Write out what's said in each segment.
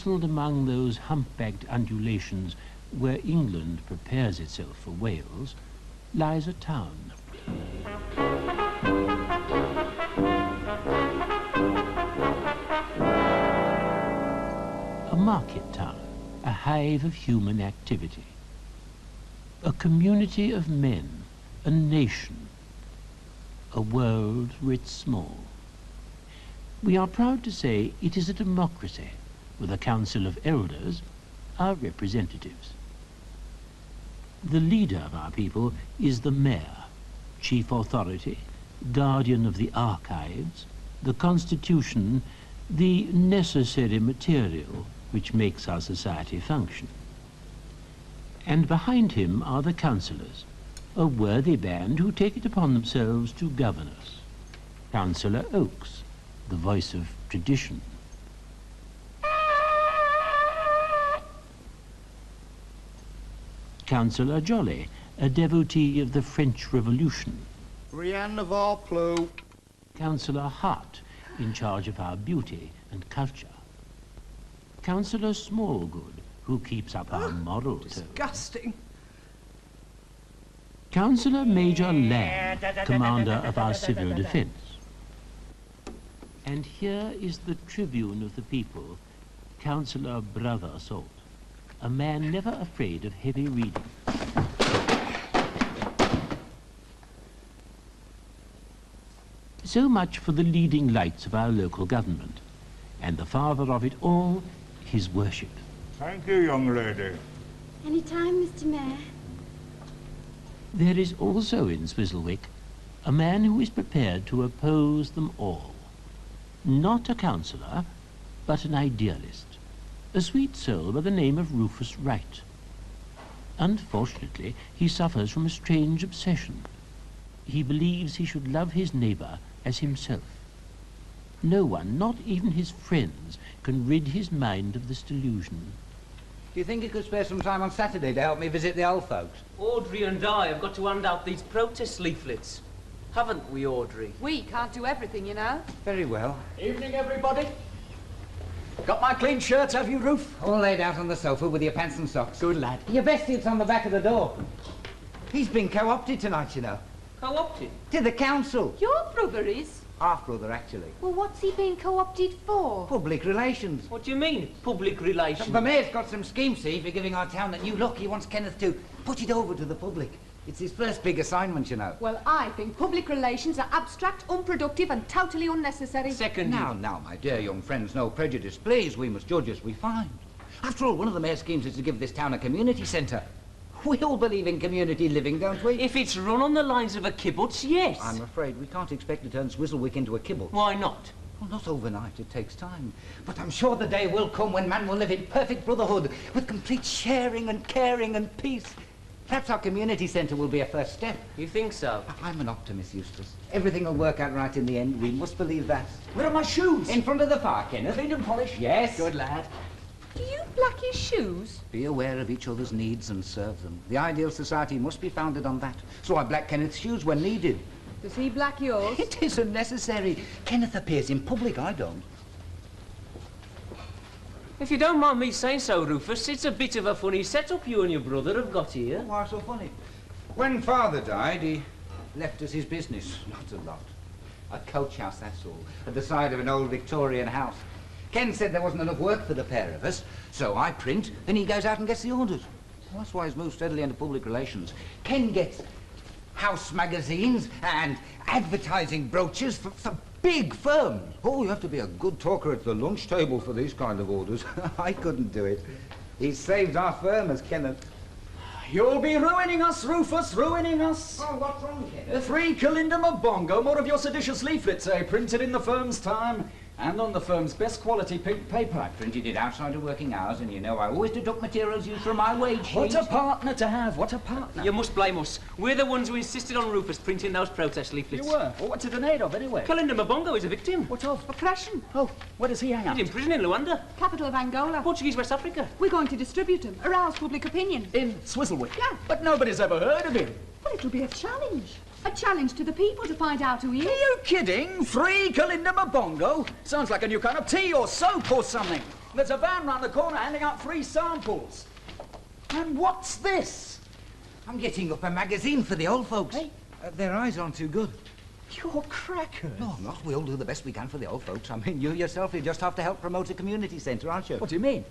Nestled among those humpbacked undulations where England prepares itself for Wales, lies a town. A market town, a hive of human activity. A community of men, a nation, a world writ small. We are proud to say it is a democracy, with a council of elders, our representatives. The leader of our people is the mayor, chief authority, guardian of the archives, the constitution, the necessary material which makes our society function. And behind him are the councillors, a worthy band who take it upon themselves to govern us. Councillor Oakes, the voice of tradition. Councillor Jolly, a devotee of the French Revolution. Rianne of our Plough. Councillor Hart, in charge of our beauty and culture. Councillor Smallgood, who keeps up our moral tone. Disgusting. Councillor Major Lamb, commander of our civil defence. And here is the tribune of the people, Councillor Brother Salt, a man never afraid of heavy reading. So much for the leading lights of our local government, and the father of it all, his worship. Thank you, young lady. Any time, Mr. Mayor. There is also in SWIZZLEWICK a man who is prepared to oppose them all. Not a councillor, but an idealist. A sweet soul by the name of Rufus Wright. Unfortunately, he suffers from a strange obsession. He believes he should love his neighbour as himself. No one, not even his friends, can rid his mind of this delusion. Do you think you could spare some time on Saturday to help me visit the old folks? Audrey and I have got to hand out these protest leaflets. Haven't we, Audrey? We can't do everything, you know. Very well. Evening, everybody. Got my clean shirts, have you, Roof? All laid out on the sofa with your pants and socks. Good lad. Your vest's on the back of the door. He's been co-opted tonight, you know. Co-opted? To the council. Your brother is? Half-brother, actually. Well, what's he being co-opted for? Public relations. What do you mean, public relations? The mayor's got some schemes, see, for giving our town a new look. He wants Kenneth to put it over to the public. It's his first big assignment, you know. Well, I think public relations are abstract, unproductive and totally unnecessary. Second. Now, my dear young friends, no prejudice. Please, we must judge as we find. After all, one of the mayor's schemes is to give this town a community centre. We all believe in community living, don't we? If it's run on the lines of a kibbutz, yes. I'm afraid we can't expect to turn SWIZZLEWICK into a kibbutz. Why not? Well, not overnight. It takes time. But I'm sure the day will come when man will live in perfect brotherhood, with complete sharing and caring and peace. Perhaps our community centre will be a first step. You think so? I'm an optimist, Eustace. Everything will work out right in the end. We must believe that. Where are my shoes? In front of the fire, Kenneth. Clean and polished? Yes. Good lad. Do you black his shoes? Be aware of each other's needs and serve them. The ideal society must be founded on that. So I black Kenneth's shoes when needed. Does he black yours? It isn't necessary. Kenneth appears in public, I don't. If you don't mind me saying so, Rufus, it's a bit of a funny setup you and your brother have got here. Why so funny? When Father died, he left us his business. Not a lot. A coach house, that's all, at the side of an old Victorian house. Ken said there wasn't enough work for the pair of us, so I print, and he goes out and gets the orders. Well, that's why he's moved steadily into public relations. Ken gets house magazines and advertising brochures for big firms. Oh, you have to be a good talker at the lunch table for these kind of orders. I couldn't do it. He saved our firm as Kenneth. You'll be ruining us, Rufus, ruining us. Oh, what's wrong, Kenneth? The 3 Kalindama Bongo, more of your seditious leaflets, printed in the firm's time and on the firm's best quality pink paper. I printed it outside of working hours, and you know I always deduct materials used from my wage sheet. What a partner to have, what a partner. You must blame us. We're the ones who insisted on Rufus printing those protest leaflets. You were? Well, what's it an aid of, anyway? Kalinda Mabongo is a victim. What of? Oppression. Oh, where does he hang out? He's in prison in Luanda. Capital of Angola. Portuguese West Africa. We're going to distribute him, arouse public opinion. In SWIZZLEWICK? Yeah. But nobody's ever heard of him. Well, it'll be a challenge. A challenge to the people to find out who he Are is. you kidding? 3 Kalinda Mabongo? Sounds like a new kind of tea or soap or something. There's a van round the corner handing out free samples. And what's this? I'm getting up a magazine for the old folks. Hey. Their eyes aren't too good. You're crackers. No, I'm not. We all do the best we can for the old folks. I mean, you yourself, you just have to help promote a community centre, aren't you? What do you mean?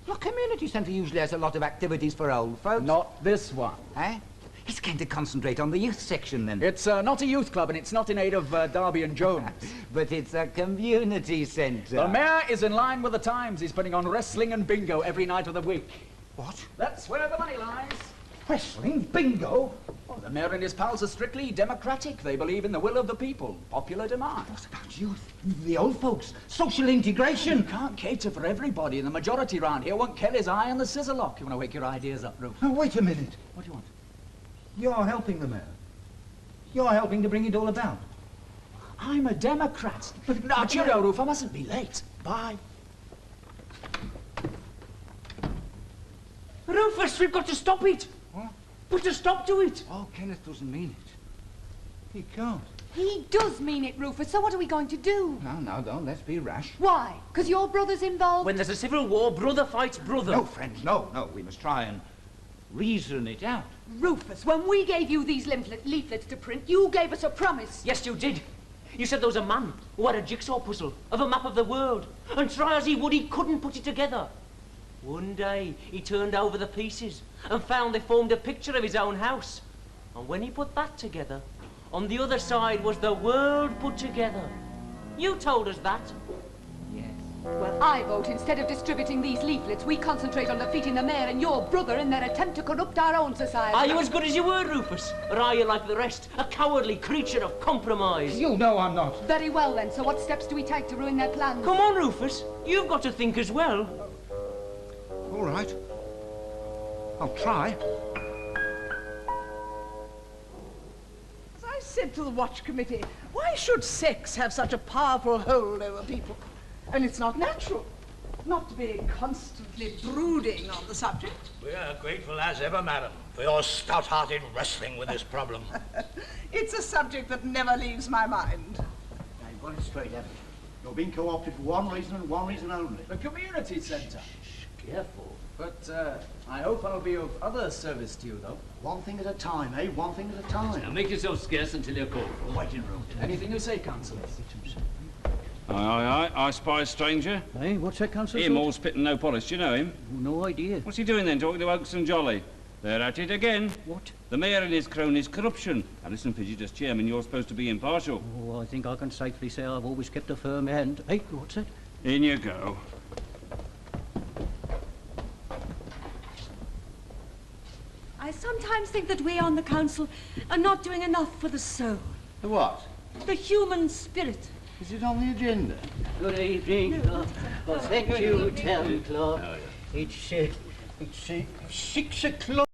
Well, a community centre usually has a lot of activities for old folks. Not this one. Eh? He's going to concentrate on the youth section, then. It's not a youth club, and it's not in aid of Darby and Jones. But it's a community centre. The mayor is in line with the times. He's putting on wrestling and bingo every night of the week. What? That's where the money lies. Wrestling? Bingo? Oh, the mayor and his pals are strictly democratic. They believe in the will of the people. Popular demand. What about youth? The old folks? Social integration? You can't cater for everybody, and the majority round here want Kelly's eye on the scissor lock. You want to wake your ideas up, Roof? Now, wait a minute. What do you want? You're helping the mayor. You're helping to bring it all about. I'm a Democrat. But now, cheerio, Roof. I mustn't be late. Bye. Rufus, we've got to stop it. What? Put a stop to it. Oh, Kenneth doesn't mean it. He can't. He does mean it, Rufus, so what are we going to do? No, don't. Let's be rash. Why? Because your brother's involved? When there's a civil war, brother fights brother. No, friends, no. We must try and reason it out. Rufus, when we gave you these leaflets to print, you gave us a promise. Yes, you did. You said there was a man who had a jigsaw puzzle of a map of the world, and try as he would, he couldn't put it together. One day, he turned over the pieces and found they formed a picture of his own house. And when he put that together, on the other side was the world put together. You told us that. Yes. Well, I vote instead of distributing these leaflets, we concentrate on defeating the mayor and your brother in their attempt to corrupt our own society. Are you as good as you were, Rufus? Or are you like the rest, a cowardly creature of compromise? You know I'm not. Very well then, so what steps do we take to ruin their plans? Come on, Rufus. You've got to think as well. All right. I'll try. As I said to the watch committee, why should sex have such a powerful hold over people? And it's not natural not to be constantly brooding on the subject. We are grateful as ever, madam, for your stout-hearted wrestling with this problem. It's a subject that never leaves my mind. Now, you've got it straight, haven't you? You're being co-opted for one reason and one reason only. The community centre. Careful. But I hope I'll be of other service to you, though. One thing at a time, eh? One thing at a time. Now make yourself scarce until you're called for. Waiting room. Anything you say, Councillor. Aye, I spy a stranger. Hey, what's that, Councillor? Him, all spit and no polish. Do you know him? No idea. What's he doing then, talking to Oaks and Jolly? They're at it again. What? The mayor and his cronies' corruption. Now listen, Pidgey, as chairman, you're supposed to be impartial. Oh, I think I can safely say I've always kept a firm hand. Hey, what's that? In you go. I sometimes think that we on the council are not doing enough for the soul, The what? the human spirit. Is it on the agenda? Good evening. Thank you, Town Clerk. It's 6 o'clock.